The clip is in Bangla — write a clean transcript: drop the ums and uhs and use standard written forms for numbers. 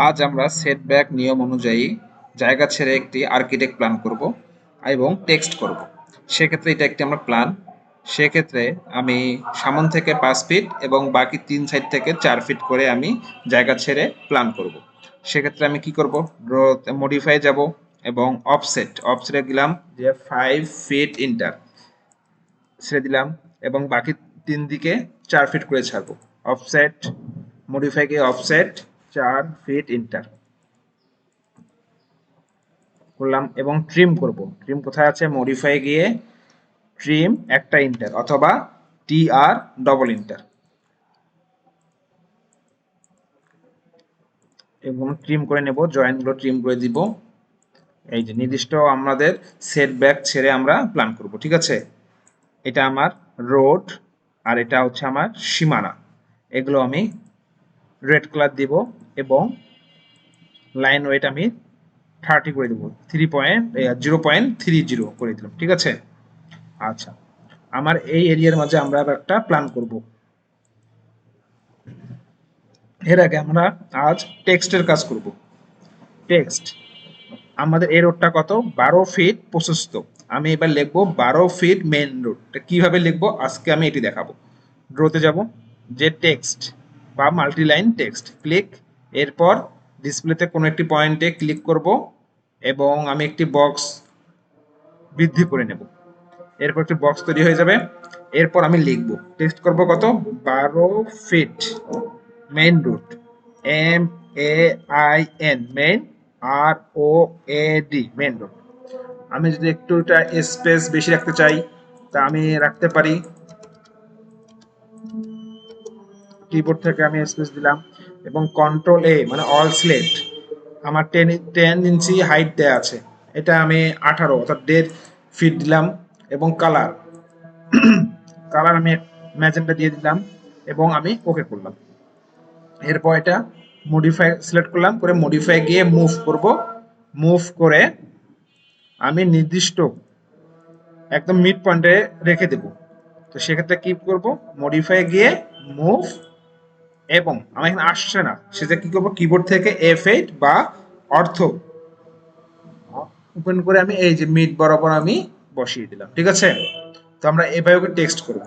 আজ আমরা সেটব্যাক নিয়ম অনুযায়ী জায়গা ছেড়ে একটি আর্কিটেক্ট প্ল্যান করব এবং টেক্সট করব। সেক্ষেত্রে এটা একটি আমরা প্ল্যান। সেক্ষেত্রে আমি সামন থেকে 5 ফিট এবং বাকি 3 সাইড থেকে 4 ফিট করে আমি জায়গা ছেড়ে প্ল্যান করব। সেক্ষেত্রে আমি কি করব, মডিফাই যাব এবং অফসেটে দিলাম যে 5 ফিট ইন্টার ছেড়ে দিলাম এবং বাকি 3 দিকে 4 ফিট করে ছাড়বো। অফসেট মডিফাই গিয়ে অফসেট 4 ফিট ইন্টার করলাম এবং ট্রিম করব। ট্রিম কোথায় আছে? মডিফাই গিয়ে ট্রিম একটা ইন্টার অথবা TR ডবল ইন্টার এবং ট্রিম করে নেব, জয়েন্টগুলো ট্রিম করে দিব। এই যে নির্দিষ্ট আমাদের সেটব্যাক ছেড়ে আমরা প্ল্যান করব, ঠিক আছে? এটা আমার রোড আর এটা হচ্ছে আমার সীমানা। এগুলো আমি রেড কালার দিব এবং লাইন ওয়েট আমি 30 করে দেবো, 0.30 করে দিলাম, ঠিক আছে? আচ্ছা, আমার এই এরিয়ার মাঝে আমরা একটা প্ল্যান করব। এর আগে আমরা আজ টেক্সটের কাজ করব। টেক্সট আমাদের এই রোডটা কত? 12 ফিট প্রশস্ত। আমি এবার লিখবো 12 ফিট মেইন রোড। কিভাবে লিখবো আজকে আমি এটি দেখাবো। ড্রোতে যাব, যে টেক্সট বা মাল্টিলাইন টেক্সট ক্লিক, এরপর ডিসপ্লেতে কোনো একটি পয়েন্টে ক্লিক করব এবং আমি একটি বক্স বৃদ্ধি করে নেব। এরপর একটি বক্স তৈরি হয়ে যাবে। এরপর আমি লিখবো, টেক্সট করব কত? 12 feet main road, MAIN main, ROAD main road. আমি যদি একটু স্পেস বেশি রাখতে চাই তা আমি রাখতে পারি। কিবোর্ড থেকে আমি স্পেস দিলাম এবং কন্ট্রোল A মানে অল সিলেক্ট। আমার 10 ইঞ্চি হাইট দেয়া আছে, এটা আমি 18 অর্থাৎ 1.5 ফিট দিলাম এবং কালার আমি ম্যাজেন্টা দিয়ে দিলাম এবং আমি ওকে করলাম। এরপর এটা মডিফাই সিলেক্ট করলাম, করে মডিফাই গিয়ে মুভ করব। মুভ করে আমি নির্দিষ্ট একদম মিড পয়েন্টে রেখে দেব। তো সেক্ষেত্রে কি করব, মডিফাই গিয়ে মুভ, এবং আমার এখানে আসছে না সেটা কি করব, কিবোর্ড থেকে F8 বা অর্থ ওপেন করে আমি এই যে মিড বরাবর আমি বসিয়ে দিলাম, ঠিক আছে? তো আমরা এভাবে টেক্সট করব।